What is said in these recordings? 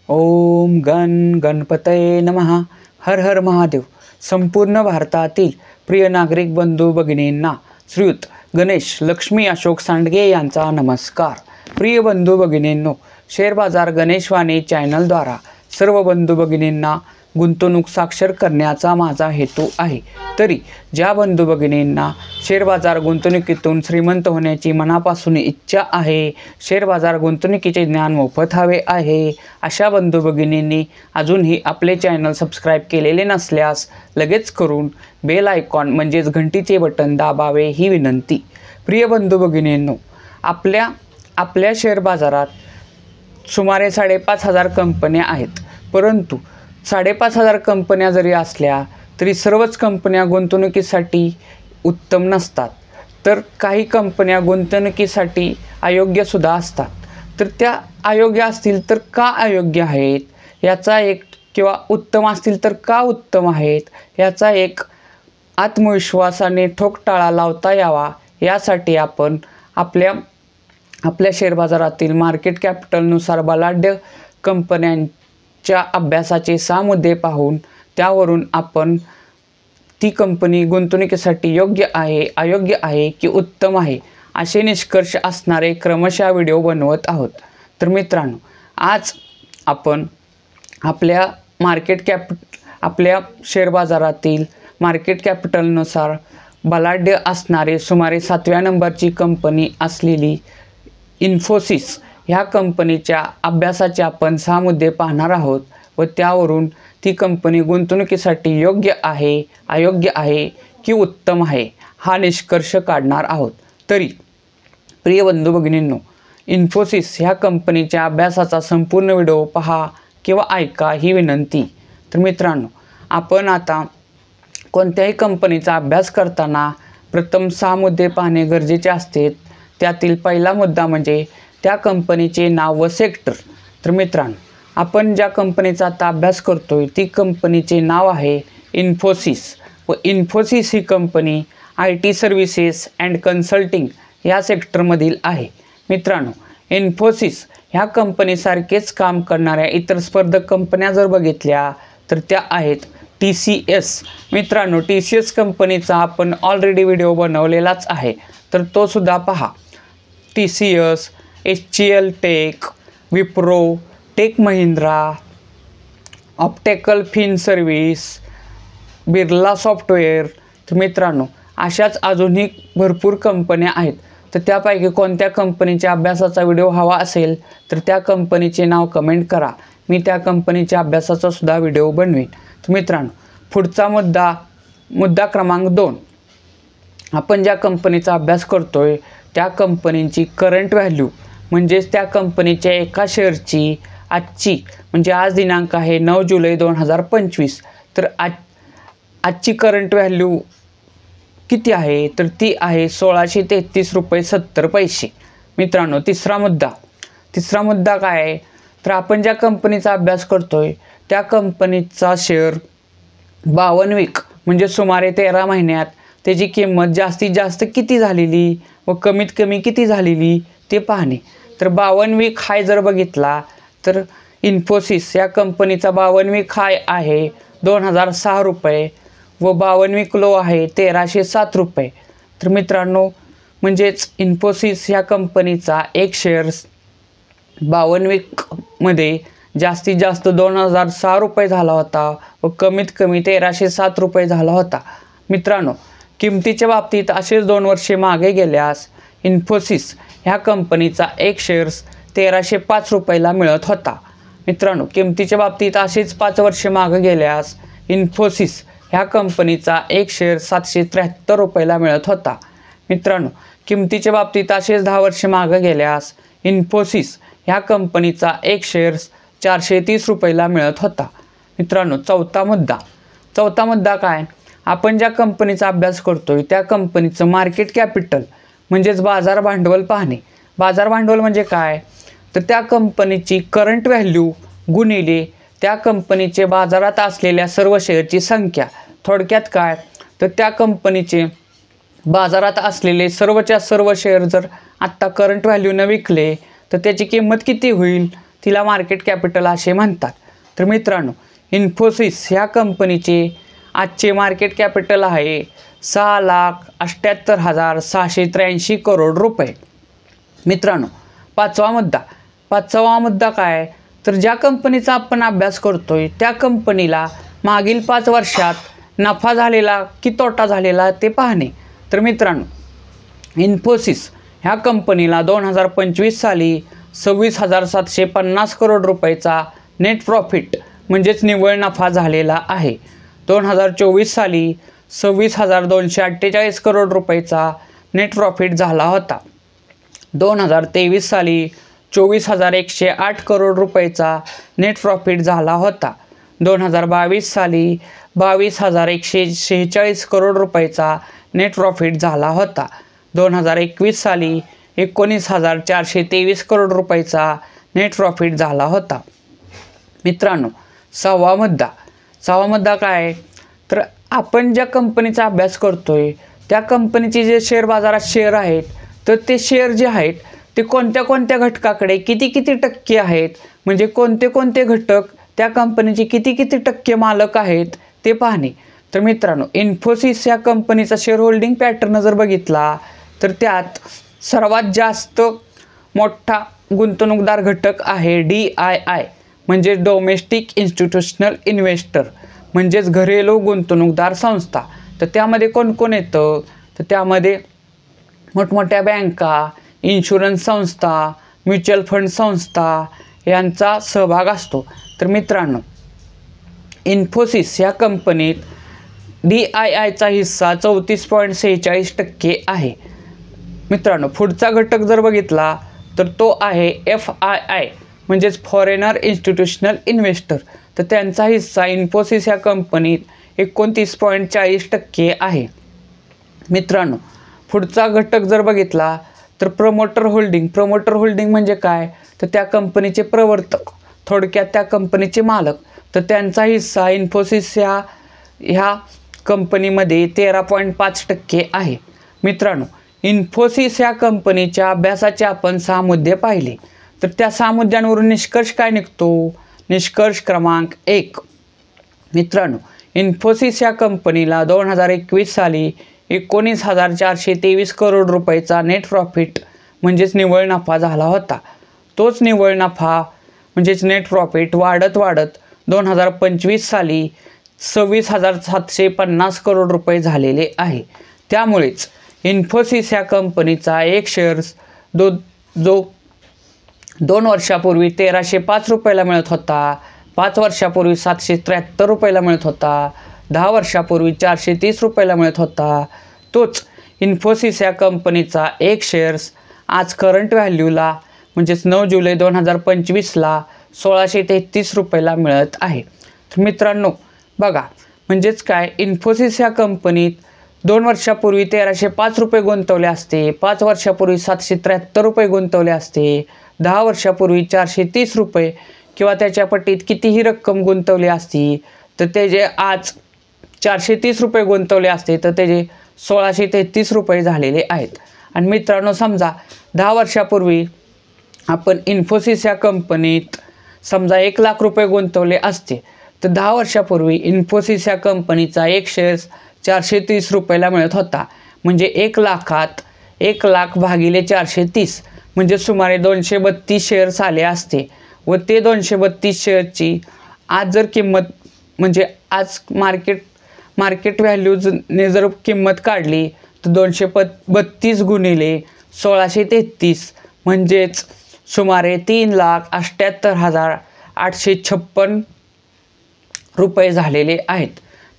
ओम गण गणपतये नमः. हर हर महादेव. संपूर्ण भारतातील प्रिय नागरिक बंधू भगिनींना श्रीयुत गणेश लक्ष्मी अशोक सांडगे यांचा नमस्कार. प्रिय बंधू भगिनींनो, शेअर बाजार गणेशवाणी चॅनलद्वारा सर्व बंधू भगिनींना गुंतवणूक साक्षर करण्याचा माझा हेतू आहे. तरी ज्या बंधू भगिनींना शेअर बाजार गुंतवणुकीतून श्रीमंत होण्याची मनापासून इच्छा आहे, शेअर बाजार गुंतवणुकीचे ज्ञान मोफत हवे आहे, अशा बंधू भगिनींनी अजूनही आपले चॅनल सबस्क्राईब केलेले नसल्यास लगेच करून बेल आयकॉन म्हणजेच घंटीचे बटन दाबावे ही विनंती. प्रिय बंधू भगिनींनो, आपल्या शेअर बाजारात सुमारे 5,500 कंपन्या आहेत. परंतु 5,500 कंपन्या जरी असल्या तरी सर्वच कंपन्या गुंतवणुकीसाठी उत्तम नसतात. तर काही कंपन्या गुंतवणुकीसाठी अयोग्यसुद्धा असतात. तर त्या अयोग्य असतील तर का अयोग्य आहेत याचा एक, किंवा उत्तम असतील तर का उत्तम आहेत याचा एक आत्मविश्वासाने ठोकताळा लावता यावा, यासाठी आपण आपल्या शेअर बाजारातील मार्केट कॅपिटलनुसार बलाढ्य कंपन्यांच्या अभ्यासाचे 6 मुद्दे पाहून त्यावरून आपण ती कंपनी गुंतवणुकीसाठी योग्य आहे, अयोग्य आहे की उत्तम आहे असे निष्कर्ष असणारे क्रमशः व्हिडिओ बनवत आहोत. तर मित्रांनो, आज आपण आपल्या शेअर बाजारातील मार्केट कॅपिटलनुसार बलाढ्य असणारे सुमारे 7व्या नंबरची कंपनी असलेली इन्फोसिस ह्या कंपनीच्या अभ्यासाचे आपण 6 मुद्दे पाहणार आहोत व त्यावरून ती कंपनी गुंतवणुकीसाठी योग्य आहे, अयोग्य आहे की उत्तम आहे हा निष्कर्ष काढणार आहोत. तरी प्रिय बंधू भगिनींनो, इन्फोसिस ह्या कंपनीच्या अभ्यासाचा संपूर्ण व्हिडिओ पहा किंवा ऐका ही विनंती. तर मित्रांनो, आपण आता कोणत्याही कंपनीचा अभ्यास करताना प्रथम 6 मुद्दे पाहणे गरजेचे असते. त्यातील पहिला मुद्दा म्हणजे त्या कंपनीचे नाव व सेक्टर. तर मित्रांनो, आपण ज्या कंपनीचा आता अभ्यास करतोय ती कंपनीचे नाव आहे इन्फोसिस व इन्फोसिस ही company IT services and consulting या सेक्टरमधील आहे. मित्रांनो, इन्फोसिस ह्या कंपनीसारखेच काम करणाऱ्या इतर स्पर्धक कंपन्या जर बघितल्या तर त्या आहेत TCS. मित्रांनो, TCS कंपनीचा आपण ऑलरेडी व्हिडिओ बनवलेलाच आहे, तर तो सुद्धा पहा. TCS, HCL Tech, Wipro, Tech Mahindra, optical fin service, Birla software. तर मित्रांनो, अशाच अजूनही भरपूर कंपन्या आहेत. तर त्यापैकी कोणत्या कंपनीच्या अभ्यासाचा व्हिडिओ हवा असेल तर त्या कंपनीचे नाव कमेंट करा. मी त्या कंपनीच्या अभ्यासाचा सुद्धा व्हिडिओ बनवेन. तर मित्रांनो, पुढचा मुद्दा क्रमांक 2. आपण ज्या कंपनीचा अभ्यास करतोय त्या कंपनीची करंट व्हॅल्यू म्हणजेच त्या कंपनीच्या एका शेअरची आजची म्हणजे आज दिनांक आहे 9 जुलै 2025. तर आजची करंट व्हॅल्यू किती आहे तर ती आहे 1633 रुपये 70 पैसे. मित्रांनो, तिसरा मुद्दा काय आहे तर आपण ज्या कंपनीचा अभ्यास करतोय त्या कंपनीचा शेअर 52 वीक म्हणजे सुमारे 13 महिन्यात त्याची किंमत जास्तीत जास्त किती झालेली व कमीत कमी किती झालेली ते पाहणे. तर 52 वीक हाय जर बघितला तर इन्फोसिस या कंपनीचा 52 वीक हाय आहे 2006 रुपये व 52 वीक लो आहे 1307 रुपये. तर मित्रांनो, म्हणजेच इन्फोसिस या कंपनीचा एक शेअर 52 वीकमध्ये जास्तीत जास्त 2006 रुपये झाला होता व कमीत कमी 1307 रुपये झाला होता. मित्रांनो, किमतीच्या बाबतीत असेच 2 वर्षे मागे गेल्यास इन्फोसिस ह्या कंपनीचा एक शेअर्स 1305 रुपयाला मिळत होता. मित्रांनो, किमतीच्या बाबतीत असेच 5 वर्षे मागे गेल्यास इन्फोसिस ह्या कंपनीचा एक शेअर 773 रुपयाला मिळत होता. मित्रांनो, किमतीच्या बाबतीत असेच 10 वर्षे मागे गेल्यास इन्फोसिस ह्या कंपनीचा एक शेअर 430 रुपयाला मिळत होता. मित्रांनो, चौथा मुद्दा काय, आपण ज्या कंपनीचा अभ्यास करतोय त्या कंपनीचं मार्केट कॅपिटल म्हणजेच बाजार भांडवल पाहणे. बाजार भांडवल म्हणजे काय तर त्या कंपनीची करंट व्हॅल्यू गुणिले त्या कंपनीचे बाजारात असलेल्या सर्व शेअरची संख्या. थोडक्यात काय तर त्या कंपनीचे बाजारात असलेले सर्वच्या सर्व शेअर जर आत्ता करंट व्हॅल्यूनं विकले तर त्याची किंमत किती होईल तिला मार्केट कॅपिटल असे म्हणतात. तर मित्रांनो, इन्फोसिस ह्या कंपनीचे आजचे मार्केट कॅपिटल आहे 6,78,683 करोड रुपये. मित्रांनो, पाचवा मुद्दा काय, तर ज्या कंपनीचा आपण अभ्यास करतोय त्या कंपनीला मागील 5 वर्षात नफा झालेला की तोटा झालेला ते पाहणे. तर मित्रांनो, इन्फोसिस ह्या कंपनीला 2025 साली 26,750 करोड रुपयाचा नेट प्रॉफिट म्हणजेच निव्वळ नफा झालेला आहे. 2024 साली 26,248 करोड रुपयाचा नेट प्रॉफिट झाला होता. 2023 साली 24,108 करोड रुपयाचा नेट प्रॉफिट झाला होता. 2022 साली 22,146 करोड रुपयाचा नेट प्रॉफिट झाला होता. 2021 साली 19,423 करोड रुपयाचा नेट प्रॉफिट झाला होता. मित्रांनो, सहावा मुद्दा काय, तर आपण ज्या कंपनीचा अभ्यास करतोय त्या कंपनीचे जे शेअर बाजारात शेअर आहेत, तर ते शेअर जे आहेत ते कोणत्या घटकाकडे किती टक्के आहेत, म्हणजे कोणते घटक त्या कंपनीचे किती टक्के मालक आहेत ते पाहणे. तर मित्रांनो, इन्फोसिस या कंपनीचा शेअर होल्डिंग पॅटर्न जर बघितला तर त्यात सर्वात जास्त मोठा गुंतवणूकदार घटक आहे DII म्हणजे डोमेस्टिक इन्स्टिट्यूशनल इन्व्हेस्टर म्हणजेच घरेलू गुंतवणूकदार संस्था. तर त्यामध्ये कोण येतं, तर त्यामध्ये मोठमोठ्या बँका, इन्शुरन्स संस्था, म्युच्युअल फंड संस्था यांचा सहभाग असतो. तर मित्रांनो, इन्फोसिस या कंपनीत DIIचा हिस्सा 34.46% आहे. मित्रांनो, पुढचा घटक जर बघितला तर तो आहे FII म्हणजेच फॉरेनर इन्स्टिट्यूशनल इन्व्हेस्टर. तर त्यांचा हिस्सा इन्फोसिस या कंपनीत 29.40% आहे. मित्रांनो, पुढचा घटक जर बघितला तर प्रमोटर होल्डिंग म्हणजे काय, तर त्या कंपनीचे प्रवर्तक, थोडक्यात त्या कंपनीचे मालक. तर त्यांचा हिस्सा इन्फोसिस ह्या कंपनीमध्ये 13.5% आहे. मित्रांनो, इन्फोसिस या कंपनीच्या अभ्यासाचे आपण 6 मुद्दे पाहिले. तर त्या 6 मुद्द्यांवरून निष्कर्ष काय निघतो, निष्कर्ष क्रमांक 1. मित्रांनो, इन्फोसिस या कंपनीला 2021 साली 19,423 करोड रुपयाचा नेट प्रॉफिट म्हणजेच निव्वळ नफा झाला होता. तोच निव्वळ नफा म्हणजेच नेट प्रॉफिट वाढत 2025 साली 26,750 करोड रुपये झालेले आहे. त्यामुळेच इन्फोसिस या कंपनीचा एक शेअर्स जो 2 वर्षापूर्वी 1,305 रुपयाला मिळत होता, 5 वर्षापूर्वी 773 रुपयाला मिळत होता, 10 वर्षापूर्वी 430 रुपयाला मिळत होता, तोच इन्फोसिस या कंपनीचा एक शेअर्स आज करंट व्हॅल्यूला म्हणजेच 9 जुलै 2025ला 1,633 रुपयाला मिळत आहे. तर मित्रांनो बघा, म्हणजेच काय, इन्फोसिस या कंपनीत 2 वर्षापूर्वी 1,305 रुपये गुंतवले असते, 5 वर्षापूर्वी 773 रुपये गुंतवले असते, 10 वर्षापूर्वी 430 रुपये किंवा त्याच्या पटीत कितीही रक्कम गुंतवली असती तर ते जे आज 430 रुपये गुंतवले असते तर त्याचे 1,633 रुपये झालेले आहेत. आणि मित्रांनो, समजा 10 वर्षापूर्वी आपण इन्फोसिस या कंपनीत समजा 1 लाख रुपये गुंतवले असते तर 10 वर्षापूर्वी इन्फोसिस या कंपनीचा एक शेअर्स 430 रुपयाला मिळत होता. म्हणजे 1 लाखात 1 लाख भागिले 430 म्हणजे सुमारे 232 शेअर्स आले असते. व ते 232 शेअरची आज जर किंमत म्हणजे आज मार्केट व्हॅल्यूजने जर किंमत काढली तर 232 गुणिले 1,633 म्हणजेच सुमारे 3,78,856 रुपये झालेले आहेत.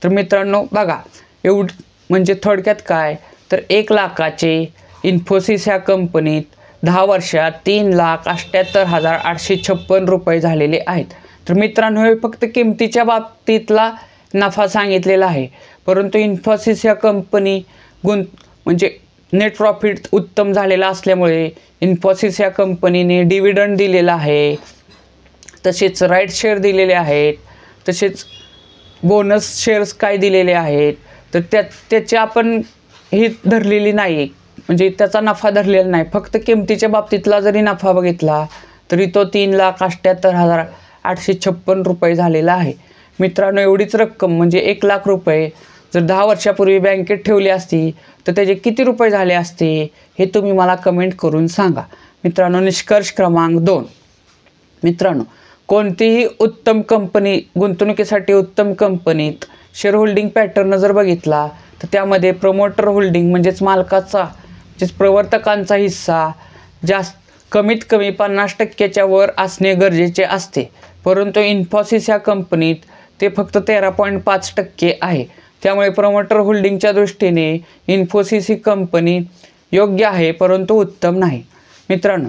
तर मित्रांनो बघा, म्हणजे थोडक्यात काय, तर 1 लाखाचे इन्फोसिस ह्या कंपनीत 10 वर्षात 3,78,856 रुपये झालेले आहेत. तर मित्रांनो, हे फक्त किमतीच्या बाबतीतला नफा सांगितलेला आहे, परंतु इन्फोसिस या कंपनी म्हणजे नेट प्रॉफिट उत्तम झालेला असल्यामुळे इन्फोसिस या कंपनीने डिव्हिडंड दिलेला आहे, तसेच राईट शेअर दिलेले आहेत, तसेच बोनस शेअर्स काय दिलेले आहेत. तर त्याची आपण ही धरलेली नाही, म्हणजे त्याचा नफा धरलेला नाही. फक्त किमतीच्या बाबतीतला जरी नफा बघितला तरी तो 3,78,856 रुपये झालेला आहे. मित्रांनो, एवढीच रक्कम म्हणजे 1,00,000 रुपये जर 10 वर्षापूर्वी बँकेत ठेवली असती तर त्याचे किती रुपये झाले असते हे तुम्ही मला कमेंट करून सांगा. मित्रांनो, निष्कर्ष क्रमांक 2. मित्रांनो, कोणतीही उत्तम कंपनी, गुंतवणुकीसाठी उत्तम कंपनीत शेअर होल्डिंग पॅटर्न जर बघितला तर त्यामध्ये प्रमोटर होल्डिंग म्हणजेच मालकाचा प्रवर्तकांचा हिस्सा कमीत कमी 50% वर असणे गरजेचे असते. परंतु इन्फोसिस या कंपनीत ते फक्त 13.5% आहे. त्यामुळे प्रमोटर होल्डिंगच्या दृष्टीने इन्फोसिस ही कंपनी योग्य आहे परंतु उत्तम नाही. मित्रांनो,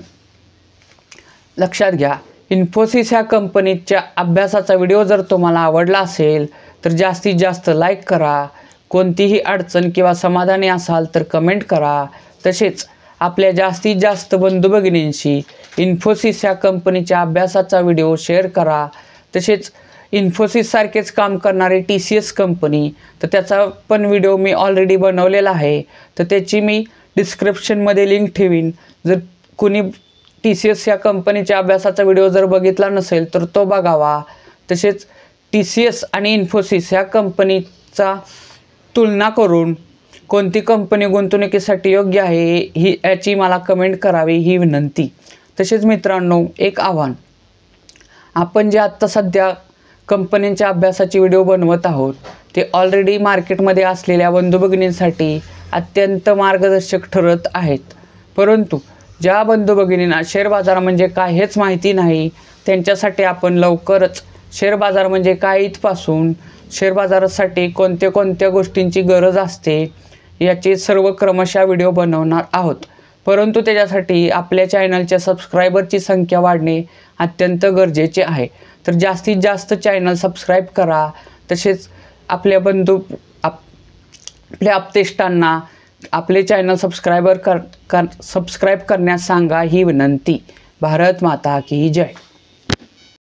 लक्षात घ्या, इन्फोसिस ह्या कंपनीच्या अभ्यासाचा व्हिडिओ जर तुम्हाला आवडला असेल तर जास्तीत जास्त लाईक करा. कोणतीही अडचण किंवा समाधानी असाल तर कमेंट करा. तसेच आपल्या जास्तीत जास्त बंधू भगिनींशी इन्फोसिस ह्या कंपनीच्या अभ्यासाचा व्हिडिओ शेअर करा. तसेच इन्फोसिससारखेच काम करणारी TCS कंपनी, तर त्याचा पण व्हिडिओ मी ऑलरेडी बनवलेला आहे, तर त्याची मी डिस्क्रिप्शनमध्ये लिंक ठेवीन. जर कोणी TCS या कंपनीच्या अभ्यासाचा व्हिडिओ जर बघितला नसेल तर तो बघावा. तसेच TCS आणि इन्फोसिस ह्या कंपनीचा तुलना करून कोणती कंपनी गुंतवणुकीसाठी योग्य आहे ही याची मला कमेंट करावी ही विनंती. तसेच मित्रांनो, एक आव्हान, आपण जे आत्ता सध्या कंपन्यांच्या अभ्यासाची व्हिडिओ बनवत आहोत ते ऑलरेडी मार्केटमध्ये असलेल्या बंधू भगिनींसाठी अत्यंत मार्गदर्शक ठरत आहेत. परंतु ज्या बंधू भगिनींना शेअर बाजार म्हणजे काय हेच माहिती नाही त्यांच्यासाठी आपण लवकरच शेअर बाजार म्हणजे काय इथपासून शेअर बाजारासाठी कोणत्या गोष्टींची गरज असते याचे सर्व क्रमशः व्हिडिओ बनवणार आहोत. परंतु त्याच्यासाठी आपल्या चॅनलच्या सबस्क्रायबरची संख्या वाढणे अत्यंत गरजेचे आहे. तर जास्तीत जास्त चॅनल सबस्क्राईब करा. तसेच आपल्या आपल्या आप्तेष्टांना आपले चॅनल सबस्क्राईब करण्यास सांगा ही विनंती. भारत माता की जय.